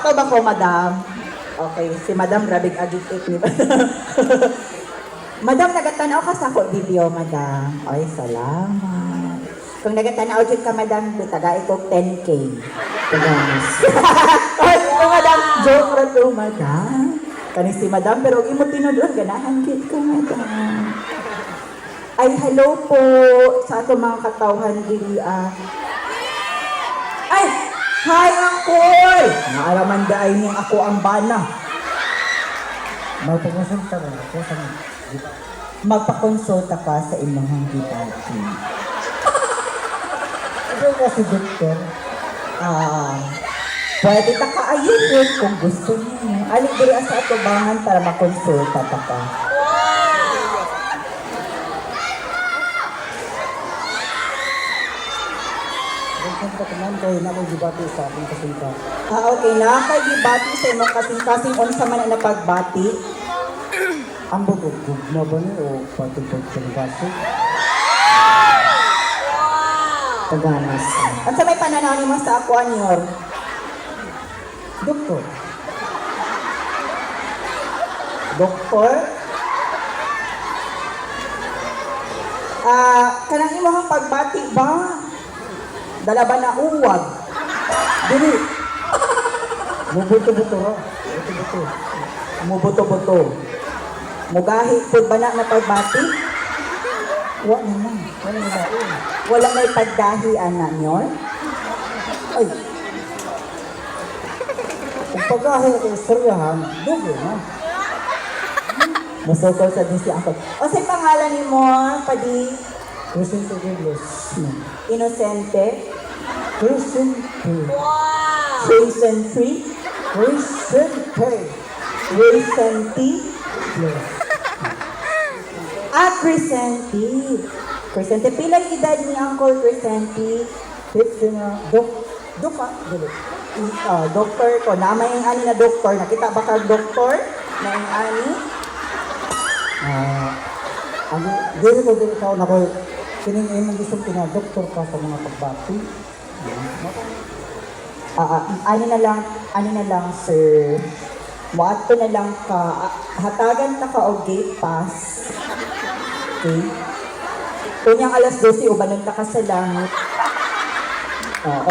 Sakto ba ko, madam? Okay, si madam, grabing agitate ni madam. Madam, nagatanaw ka sa ako video, madam. Ay, salamat. Kung nagatanaw dyan ka, madam, taga ito 10K. Tagamas. Ay, madam, joke ra to, madam. Kani si madam, pero imo tinudon, ganahan kit ko, madam. Ay, hello po sa ato mga katawhan diri. Ay, hi, Uncle! Naaraman daay niyang ako ang bana. Magpakonsulta ka ako sa Magpakonsulta ka sa imong gibati. Ano nga si Doktor? Pwede ta ka ayun kung gusto niyo. Alik diri sa atubangan para makonsulta ta ka. Konsulta ka man kayo na akong gibati sa aking kasulta. Okay na. Kay gibati sa imong kasing-kasing unsa man ang napagbati. Ang bugog na ba niyo o patupag sa kaso? Taganas. At sa may pananaw mo sa ako, Anyor? Doktor, Doktor? Kanang imong pagbati ba? Dala ba na uwag? dili! Mubuto-buto ra. Buto-buto. Mubuto-buto. Mugahi po ba na pagbati? Wa naman. Wala na ba? Wala may pagdahi, anak nyo? Ay! Kung pag-ahil ako istoryahan, doble na. Masukol sa disi ako. O sa pangalan ni mo, Padi? Crescente Reglos. Inosente? Crescente. Crescente? Crescente. Crescente? Yes. Crescente. Crescente. Pilang edad ni Uncle Crescente? 50 na. Doka. Dili. Doktor ko. Namay yung ani na doktor. Nakita ba ka doktor? Na yung ani? Ano, dili ko dili ka na ko kining imong gustong doktor ka sa mga pagbati. Ano na lang, sir. Wato na lang ka. Hatagan ta ka o gate pass. Okay? Kunyang alas 12, ubanon ta ka sa langit.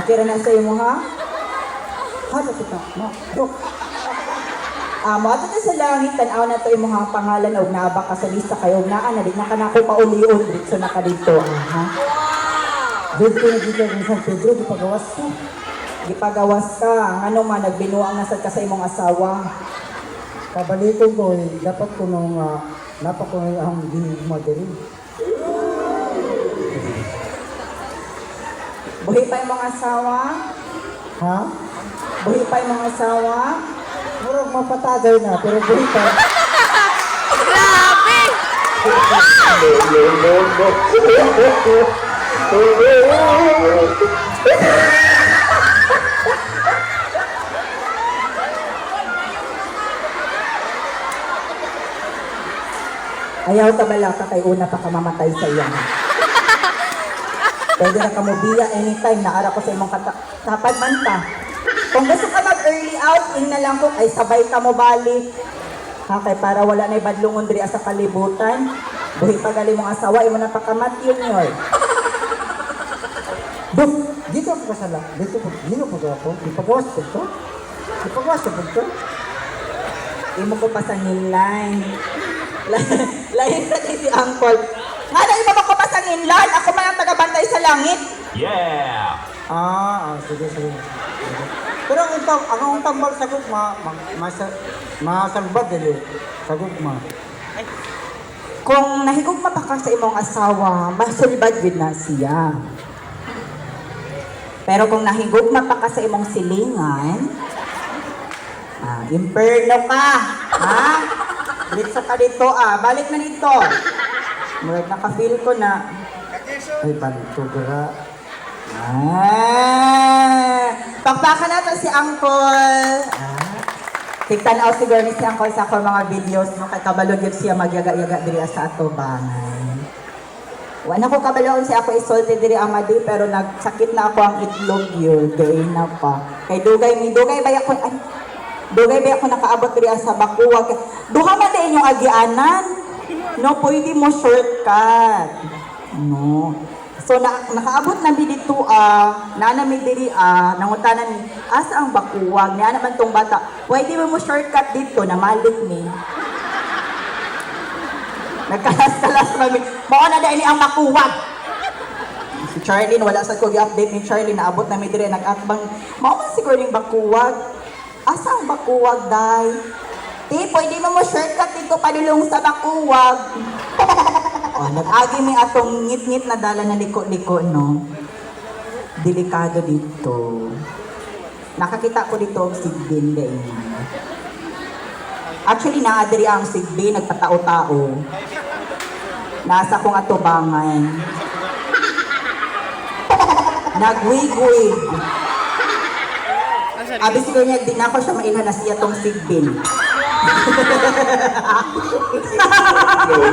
Okay ra na sa imo, ha? Ha, kita. No. Dok. Mato ta sa langit, tanaw na to imo ha pangalan og naba ka sa lista kayo naa na di na kanako paulion dito na ka dito, ha? Dito na dito ng San Pedro, di pagawas ko. Gipagawas ka, ano man nagbinuang nasad ka sa imong asawa. Kabaliton ko, dapat ko nung napak ko ang ginigma diri. Buhi pa imong asawa? Ha? Buhi pa imong asawa? Murag mapatagay na, pero buhay pa. Grabe! Ayaw ka bala ka kay una pa ka mamatay sa iya. Pwede na ka mo biya anytime, naara ko sa imong kapag man ta. Kung gusto ka mag-early out, na lang kung ay sabay ka mo balik. Ha, kay para wala na ibadlungon diri sa kalibutan. Buhi pa gali mong asawa, imo na pakamat yun yun. Dok, dito ako kasala. Dito po ako. Ipagawas ko to. Ipagawas ko to. Imo ko pa sa nilay. Lahin sa si Uncle. Nga na imo ko pa sa nilay, ako man ang tagabantay sa langit. Yeah! Sige. Pero ang tambal sa gugma, masalbad dili. Sa gugma. Kung nahigugma pa ka sa imong asawa, masulbad yun na siya. Pero kung nahigugma pa ka sa imong silingan, imperno ka. Ha? Litsa ka dito, balik na dito. Murag naka-feel ko na. Ay, panito gara. Pakpakan natin si Uncle. Tigtanaw siguro ni si Uncle sa ako mga videos no kay kabalog yun siya magyaga-yaga diri sa ato bangay. Wala ko kabalaon siya ako isolti diri amadi pero nagsakit na ako ang itlog yun. Gay na pa. Kay dugay ba ako dugay ba ako nakaabot diri sa bakuwag. Duha man din yung agianan. No, pwede mo shortcut. No. So nakaabot na dito nanami diri nangutanan ni asa ang bakuwag niya naman tong bata. Pwede mo shortcut dito na malik ni. Nagkalas-kalas kami. Mao na dahil ang makuwag. Si Charlene, wala sa ko i-update ni Charlene. Naabot na mi dire nag-atbang. Mao man siguro yung bakuwag. Asa ang bakuwag, day? Pwede mo shortcut dito padulong sa bakuwag. Nag-agi mi atong ngit-ngit na dala na liko-liko, no? Delikado dito. Nakakita ko dito ang sigbin, day. Actually, naadiri ang sigbi, nagpatao-tao. Nasa kong atubangan. Nagwig-wig. Abi siguro niya, di na ako siya mailhan na siya tong sigbin.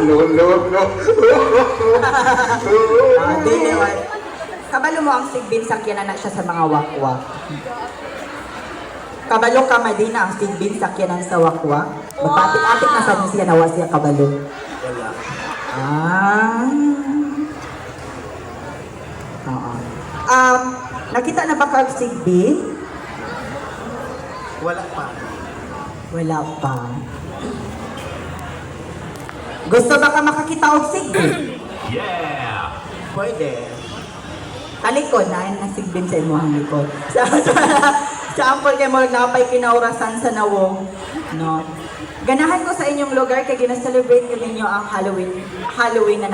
No. Kabalo mo ang sigbin, sakyan na siya sa mga wakwak. Kabalo ka Madina ang sigbin sakyanan sa wakwak. Magpapit-apit na sa siya nawa siya kabalo. Wala. Oo. Nakita na ba ka ang sigbin? Wala pa. Wala pa. Gusto ba ka makakita og sigbin? Yeah! Pwede. Talikod na ang sigbin sa imong likod. Sa ampol kay mo napay kinaurasan sa nawong, no? Ganahan ko sa inyong lugar kay gina-celebrate ko ninyo ang Halloween na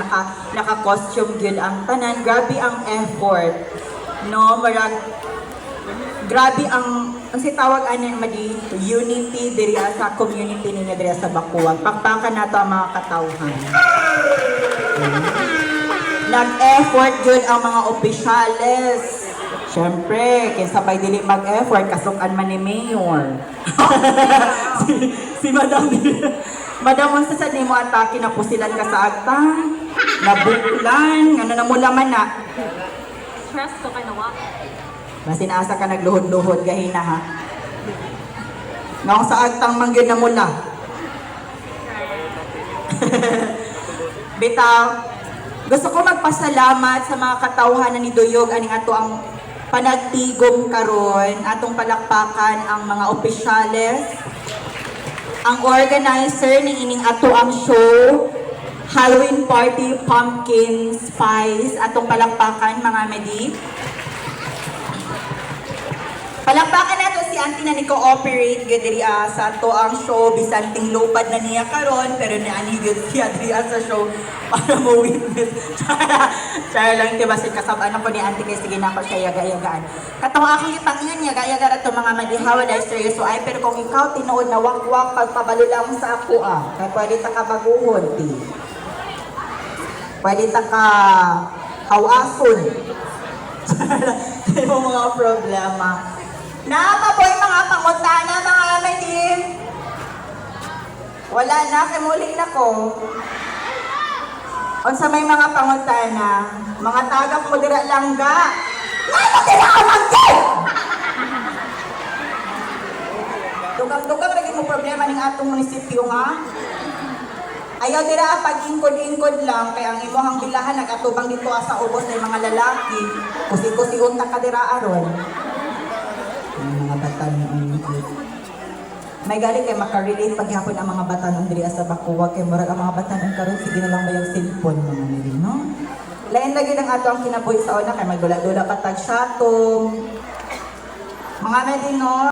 naka-costume gyud ang tanan. Grabe ang effort. No, grabe ang si tawag anan madi unity diri sa community ninyo diri sa Bacuag. Pakpakan nato ang mga katawhan. Nag-effort gyud ang mga opisyales. Siyempre, sabay dili mag-effort, kasukan man ni Mayor. si Madam, Madam, ang sasad ni mo atake na pusilan ka sa agtang, nabuklan, ano na mula man na. Stress ko ka nawa. Masinasa ka nagluhod-luhod, gahina ha. Ngayon sa agtang manggyon na mula. Bitaw, gusto ko magpasalamat sa mga katawhan ni Duyog aning ato ang panagtigom karon, atong palakpakan ang mga opisyales, ang organizer ni ining ato ang show, Halloween Party Pumpkin Spice, atong palakpakan mga medi. Palakpakan nato si Auntie na ni-cooperate gud diri sa ato ang show bisan ting lupad na niya karon pero naani gud siya diri sa show para mo witness. Char lang diba si kasabaan ako ni Auntie kay sige na ako siya yaga-yagaan. Katong akong ipangingan niya yaga-yaga to mga madihawa dahil seryoso ay pero kung ikaw tinuod na wak-wak pagpabalo lang sa ako kay pwede ta ka baguhon ti. Pwede ta ka hawason. Ito mga problema. Nakapoy mga pangutana mga medi. Wala na, kimuling na ko. Unsa may mga pangutana, mga tagak mo dira langga. Ano dira ka manggi? Dugang-dugang lagi mo problema ning atong munisipyo ha. Ayaw dira pag-ingkod-ingkod lang kay ang imong bilahan nagatubang dito sa ubos ng mga lalaki. Kusi-kusi unta ka dira aron. Ang mga batan may galing kay makarelate paghapon ang mga batanon diri sa Bacuag kay murag ang mga batanon karon sige na lang ba yung cellphone mga nili no. Lain lagi ng ato ang kinabuhi sa una kay magdula-dula patag syatong mga medino.